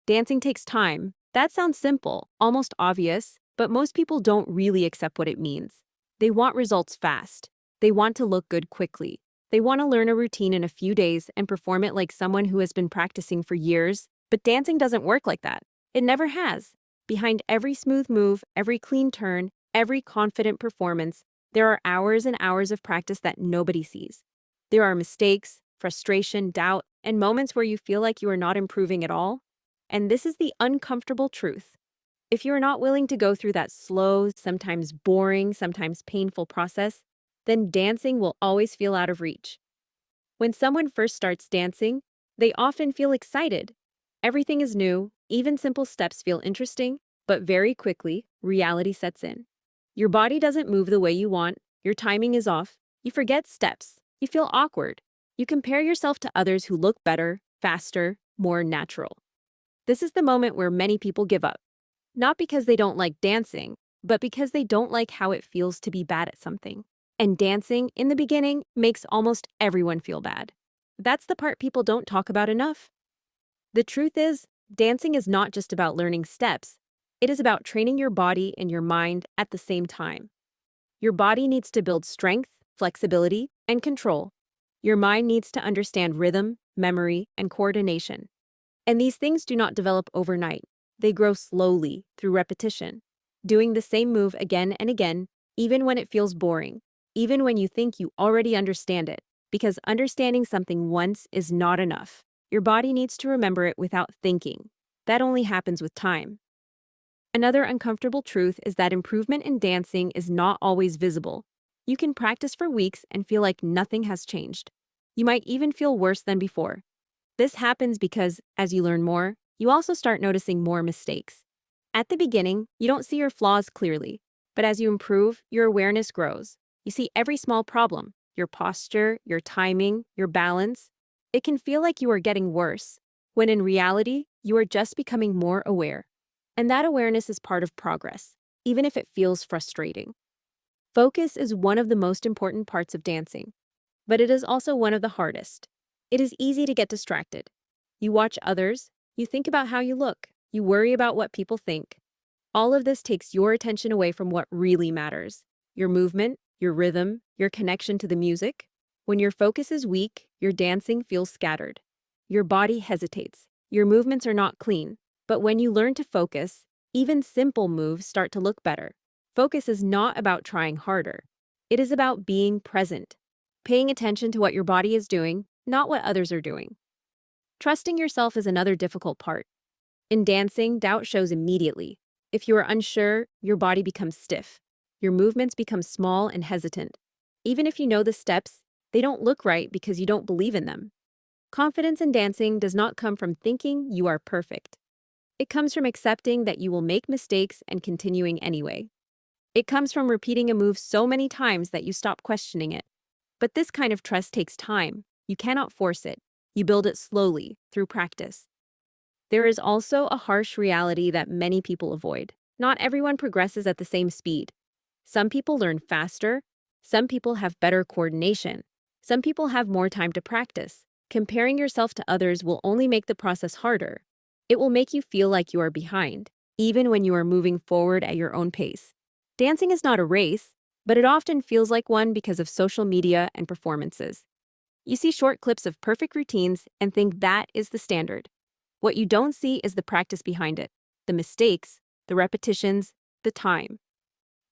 Dancing takes time. That sounds simple, almost obvious, but most people don't really accept what it means. They want results fast. They want to look good quickly. They want to learn a routine in a few days and perform it like someone who has been practicing for years, but dancing doesn't work like that. It never has. Behind every smooth move, every clean turn, every confident performance, there are hours and hours of practice that nobody sees. There are mistakes, frustration, doubt, and moments where you feel like you are not improving at all. And this is the uncomfortable truth. If you are not willing to go through that slow, sometimes boring, sometimes painful process, then dancing will always feel out of reach. When someone first starts dancing, they often feel excited. Everything is new, even simple steps feel interesting, but very quickly, reality sets in. Your body doesn't move the way you want, your timing is off, you forget steps, you feel awkward. You compare yourself to others who look better, faster, more natural. This is the moment where many people give up. Not because they don't like dancing, but because they don't like how it feels to be bad at something. And dancing, in the beginning, makes almost everyone feel bad. That's the part people don't talk about enough. The truth is, dancing is not just about learning steps. It is about training your body and your mind at the same time. Your body needs to build strength, flexibility, and control. Your mind needs to understand rhythm, memory, and coordination. And these things do not develop overnight. They grow slowly, through repetition. Doing the same move again and again, even when it feels boring. Even when you think you already understand it, because understanding something once is not enough. Your body needs to remember it without thinking. That only happens with time. Another uncomfortable truth is that improvement in dancing is not always visible. You can practice for weeks and feel like nothing has changed. You might even feel worse than before. This happens because, as you learn more, you also start noticing more mistakes. At the beginning, you don't see your flaws clearly, but as you improve, your awareness grows. You see every small problem, your posture, your timing, your balance. It can feel like you are getting worse, when in reality, you are just becoming more aware. And that awareness is part of progress, even if it feels frustrating. Focus is one of the most important parts of dancing, but it is also one of the hardest. It is easy to get distracted. You watch others, you think about how you look, you worry about what people think. All of this takes your attention away from what really matters: your movement, your rhythm, your connection to the music. When your focus is weak, your dancing feels scattered. Your body hesitates. Your movements are not clean. But when you learn to focus, even simple moves start to look better. Focus is not about trying harder. It is about being present, paying attention to what your body is doing, not what others are doing. Trusting yourself is another difficult part. In dancing, doubt shows immediately. If you are unsure, your body becomes stiff. Your movements become small and hesitant. Even if you know the steps, they don't look right because you don't believe in them. Confidence in dancing does not come from thinking you are perfect. It comes from accepting that you will make mistakes and continuing anyway. It comes from repeating a move so many times that you stop questioning it. But this kind of trust takes time. You cannot force it. You build it slowly, through practice. There is also a harsh reality that many people avoid. Not everyone progresses at the same speed. Some people learn faster. Some people have better coordination. Some people have more time to practice. Comparing yourself to others will only make the process harder. It will make you feel like you are behind, even when you are moving forward at your own pace. Dancing is not a race, but it often feels like one because of social media and performances. You see short clips of perfect routines and think that is the standard. What you don't see is the practice behind it, the mistakes, the repetitions, the time.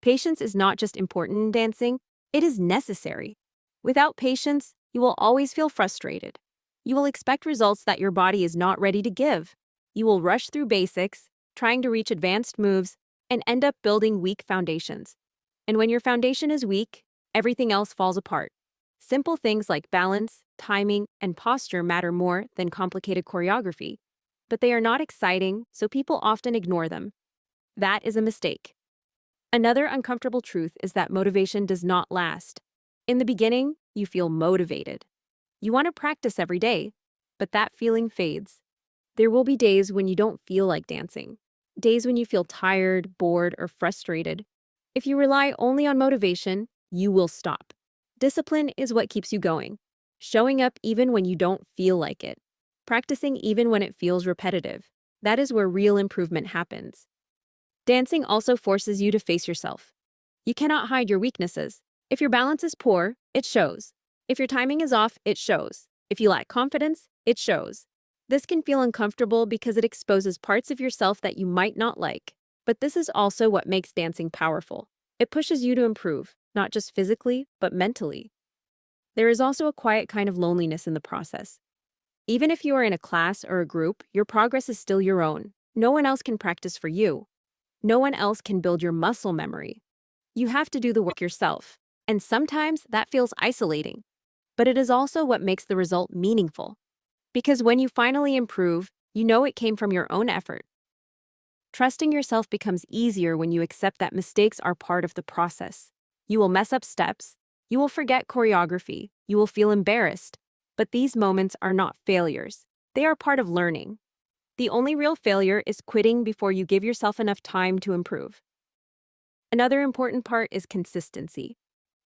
Patience is not just important in dancing, it is necessary. Without patience, you will always feel frustrated. You will expect results that your body is not ready to give. You will rush through basics, trying to reach advanced moves, and end up building weak foundations. And when your foundation is weak, everything else falls apart. Simple things like balance, timing, and posture matter more than complicated choreography. But they are not exciting, so people often ignore them. That is a mistake. Another uncomfortable truth is that motivation does not last. In the beginning, you feel motivated. You want to practice every day, but that feeling fades. There will be days when you don't feel like dancing, days when you feel tired, bored, or frustrated. If you rely only on motivation, you will stop. Discipline is what keeps you going, showing up even when you don't feel like it, practicing even when it feels repetitive. That is where real improvement happens. Dancing also forces you to face yourself. You cannot hide your weaknesses. If your balance is poor, it shows. If your timing is off, it shows. If you lack confidence, it shows. This can feel uncomfortable because it exposes parts of yourself that you might not like. But this is also what makes dancing powerful. It pushes you to improve, not just physically, but mentally. There is also a quiet kind of loneliness in the process. Even if you are in a class or a group, your progress is still your own. No one else can practice for you. No one else can build your muscle memory. You have to do the work yourself. And sometimes that feels isolating. But it is also what makes the result meaningful. Because when you finally improve, you know it came from your own effort. Trusting yourself becomes easier when you accept that mistakes are part of the process. You will mess up steps. You will forget choreography. You will feel embarrassed. But these moments are not failures. They are part of learning. The only real failure is quitting before you give yourself enough time to improve. Another important part is consistency.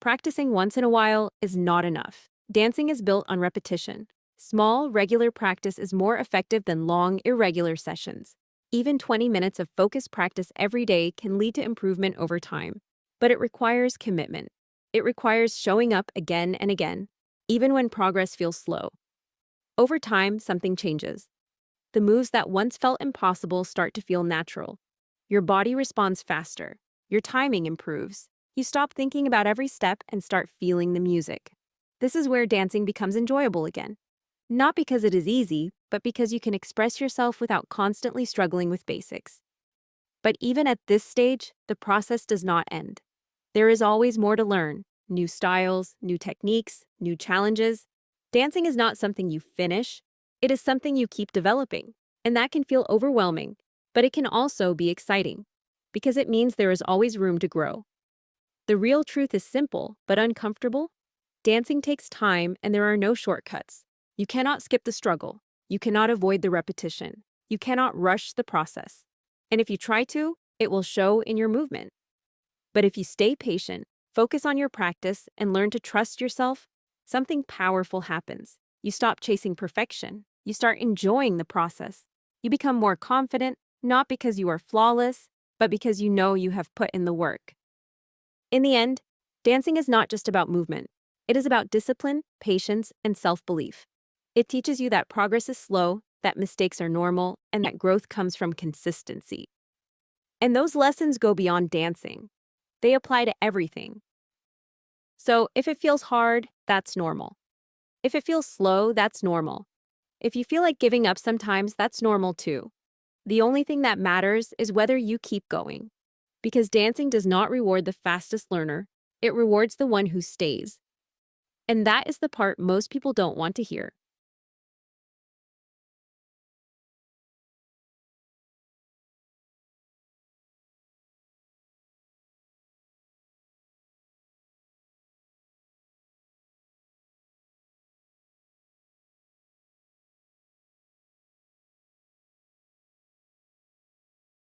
Practicing once in a while is not enough. Dancing is built on repetition. Small, regular practice is more effective than long, irregular sessions. Even 20 minutes of focused practice every day can lead to improvement over time. But it requires commitment. It requires showing up again and again, even when progress feels slow. Over time, something changes. The moves that once felt impossible start to feel natural. Your body responds faster. Your timing improves. You stop thinking about every step and start feeling the music. This is where dancing becomes enjoyable again. Not because it is easy, but because you can express yourself without constantly struggling with basics. But even at this stage, the process does not end. There is always more to learn. New styles, new techniques, new challenges. Dancing is not something you finish. It is something you keep developing. And that can feel overwhelming, but it can also be exciting, because it means there is always room to grow. The real truth is simple, but uncomfortable. Dancing takes time, and there are no shortcuts. You cannot skip the struggle. You cannot avoid the repetition. You cannot rush the process. And if you try to, it will show in your movement. But if you stay patient, focus on your practice, and learn to trust yourself, something powerful happens. You stop chasing perfection. You start enjoying the process. You become more confident, not because you are flawless, but because you know you have put in the work. In the end, dancing is not just about movement. It is about discipline, patience, and self-belief. It teaches you that progress is slow, that mistakes are normal, and that growth comes from consistency. And those lessons go beyond dancing. They apply to everything. So if it feels hard, that's normal. If it feels slow, that's normal. If you feel like giving up sometimes, that's normal too. The only thing that matters is whether you keep going. Because dancing does not reward the fastest learner, it rewards the one who stays. And that is the part most people don't want to hear.